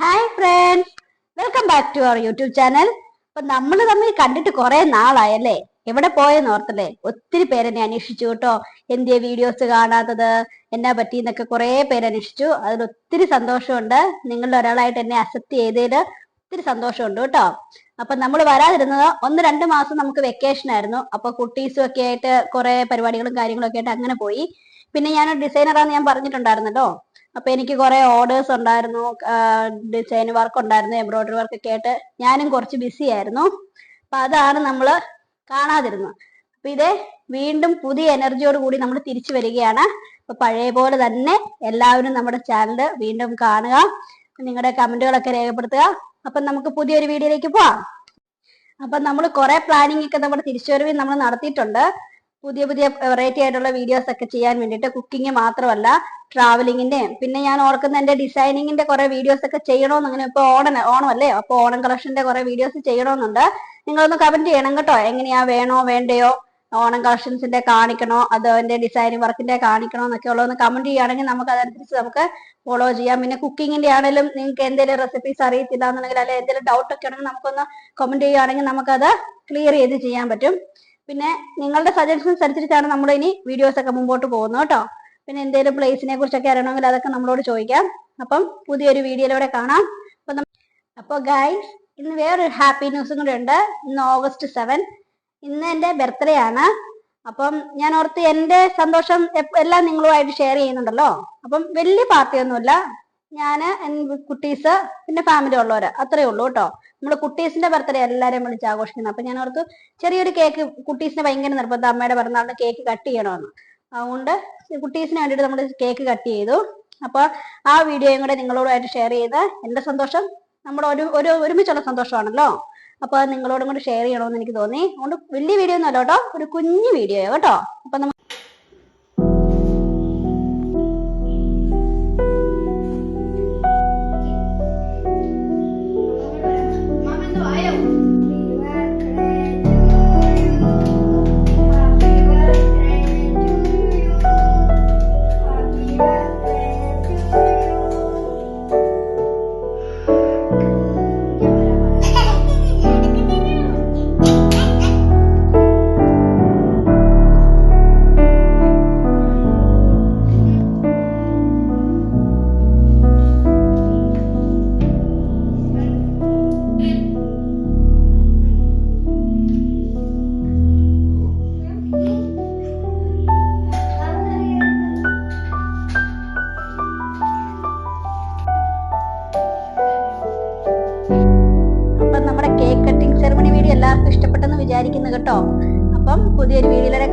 Hi friends, welcome back to our YouTube channel. അപ്പൊ നമ്മൾ തമ്മിൽ കണ്ടിട്ട് കുറെ നാളായല്ലേ? എവിടെ പോയെന്ന് ഓർത്തല്ലേ? ഒത്തിരി പേരെന്നെ അന്വേഷിച്ചു കേട്ടോ. എന്തിയ വീഡിയോസ് കാണാത്തത്, എന്നാ പറ്റി എന്നൊക്കെ കുറെ പേര് അന്വേഷിച്ചു. അതിൽ ഒത്തിരി സന്തോഷമുണ്ട്. നിങ്ങളുടെ ഒരാളായിട്ട് എന്നെ അക്സെപ്റ്റ് ചെയ്തതിൽ ഒത്തിരി സന്തോഷമുണ്ട് കേട്ടോ. അപ്പൊ നമ്മൾ വരാതിരുന്നത് 1-2 മാസം നമുക്ക് വെക്കേഷൻ ആയിരുന്നു. അപ്പൊ കുട്ടീസും ഒക്കെ ആയിട്ട് കുറെ പരിപാടികളും കാര്യങ്ങളും ഒക്കെ ആയിട്ട് അങ്ങനെ പോയി. പിന്നെ ഞാനൊരു ഡിസൈനറാന്ന് ഞാൻ പറഞ്ഞിട്ടുണ്ടായിരുന്നല്ലോ. അപ്പൊ എനിക്ക് കുറെ ഓർഡേഴ്സ് ഉണ്ടായിരുന്നു, ഡിസൈൻ വർക്ക് ഉണ്ടായിരുന്നു, എംബ്രോയിഡറി വർക്ക് ഒക്കെ ആയിട്ട് ഞാനും കുറച്ച് ബിസി ആയിരുന്നു. അപ്പൊ അതാണ് നമ്മള് കാണാതിരുന്നത്. അപ്പൊ ഇതേ വീണ്ടും പുതിയ എനർജിയോട് കൂടി നമ്മൾ തിരിച്ചു വരികയാണ്. അപ്പൊ പഴയ പോലെ തന്നെ എല്ലാവരും നമ്മുടെ ചാനൽ വീണ്ടും കാണുക, നിങ്ങളുടെ കമന്റുകളൊക്കെ രേഖപ്പെടുത്തുക. അപ്പൊ നമുക്ക് പുതിയൊരു വീഡിയോയിലേക്ക് പോവാം. അപ്പൊ നമ്മൾ കുറെ പ്ലാനിങ് ഒക്കെ നമ്മുടെ തിരിച്ചുവരവിൽ നമ്മൾ നടത്തിയിട്ടുണ്ട്. പുതിയ പുതിയ വെറൈറ്റി ആയിട്ടുള്ള വീഡിയോസ് ഒക്കെ ചെയ്യാൻ വേണ്ടിയിട്ട്, കുക്കിംഗ് മാത്രമല്ല ട്രാവലിങ്ങിന്റെ, പിന്നെ ഞാൻ ഓർക്കുന്ന എന്റെ ഡിസൈനിങ്ങിന്റെ കുറെ വീഡിയോസ് ഒക്കെ ചെയ്യണമെന്ന്. അങ്ങനെ ഇപ്പൊ ഓണം അല്ലേ, അപ്പൊ ഓണം കളക്ഷന്റെ കുറെ വീഡിയോസ് ചെയ്യണമെന്നുണ്ട്. നിങ്ങളൊന്ന് കമന്റ് ചെയ്യണം കേട്ടോ. എങ്ങനെയാ, വേണോ വേണ്ടയോ, ഓണം കളക്ഷൻസിന്റെ കാണിക്കണോ, അതോ എന്റെ ഡിസൈനിങ് വർക്കിന്റെ കാണിക്കണോ എന്നൊക്കെ ഉള്ളതൊന്ന് കമന്റ് ചെയ്യുകയാണെങ്കിൽ നമുക്ക് അതനുസരിച്ച് നമുക്ക് ഫോളോ ചെയ്യാം. പിന്നെ കുക്കിങ്ങിന്റെ ആണെങ്കിലും നിങ്ങൾക്ക് എന്തെങ്കിലും റെസിപ്പീസ് അറിയത്തില്ല എന്നുണ്ടെങ്കിൽ, അല്ലെങ്കിൽ എന്തെങ്കിലും ഡൗട്ട് ഒക്കെ ഉണ്ടെങ്കിൽ നമുക്കൊന്ന് കമന്റ് ചെയ്യുകയാണെങ്കിൽ നമുക്കത് ക്ലിയർ ചെയ്ത് ചെയ്യാൻ പറ്റും. പിന്നെ നിങ്ങളുടെ സജഷൻസ് അനുസരിച്ചാണ് നമ്മൾ ഇനി വീഡിയോസ് ഒക്കെ മുമ്പോട്ട് പോകുന്നത് കേട്ടോ. പിന്നെ എന്തെങ്കിലും പ്ലേസിനെ കുറിച്ചൊക്കെ അറിയണമെങ്കിൽ അതൊക്കെ നമ്മളോട് ചോദിക്കാം. അപ്പം പുതിയൊരു വീഡിയോയിലൂടെ കാണാം. അപ്പൊ ഗൈസ്, ഇന്ന് വേറൊരു ഹാപ്പി ന്യൂസും കൂടെ ഉണ്ട്. ഇന്ന് August 7. ഇന്ന് എന്റെ ബർത്ത്ഡേ ആണ്. അപ്പം ഞാൻ ഓർത്ത് എന്റെ സന്തോഷം എല്ലാം നിങ്ങളുമായിട്ട് ഷെയർ ചെയ്യുന്നുണ്ടല്ലോ. അപ്പം വലിയ പാർട്ടിയൊന്നുമില്ല. ഞാന്, കുട്ടീസ്, പിന്നെ ഫാമിലി ഉള്ളവര്, അത്രേ ഉള്ളൂ കേട്ടോ. നമ്മള് കുട്ടീസിന്റെ ബർത്ത്ഡേ എല്ലാരെയും വിളിച്ച് ആഘോഷിക്കുന്നത്. അപ്പൊ ഞാൻ ഓർത്തു ചെറിയൊരു കേക്ക്, കുട്ടീസിന് ഭയങ്കര നിർബന്ധം അമ്മയുടെ പിറന്നാളിന് കേക്ക് കട്ട് ചെയ്യണമെന്ന്. അതുകൊണ്ട് കുട്ടീസിന് വേണ്ടിയിട്ട് നമ്മൾ കേക്ക് കട്ട് ചെയ്തു. അപ്പൊ ആ വീഡിയോയും കൂടെ നിങ്ങളോടുമായിട്ട് ഷെയർ ചെയ്ത് എന്റെ സന്തോഷം നമ്മുടെ ഒരുമിച്ചുള്ള സന്തോഷമാണല്ലോ. അപ്പൊ അത് നിങ്ങളോടും കൂടി ഷെയർ ചെയ്യണമെന്ന് എനിക്ക് തോന്നി. അതുകൊണ്ട് വലിയ വീഡിയോ ഒന്നും അല്ല കേട്ടോ, ഒരു കുഞ്ഞു വീഡിയോ കേട്ടോ. അപ്പൊ നമ്മുടെ കേക്ക് കട്ടിംഗ് സെറമണി വീഡിയോ എല്ലാവർക്കും ഇഷ്ടപ്പെട്ടെന്ന് വിചാരിക്കുന്നു കേട്ടോ. അപ്പം പുതിയൊരു വീഡിയോയിലൂടെ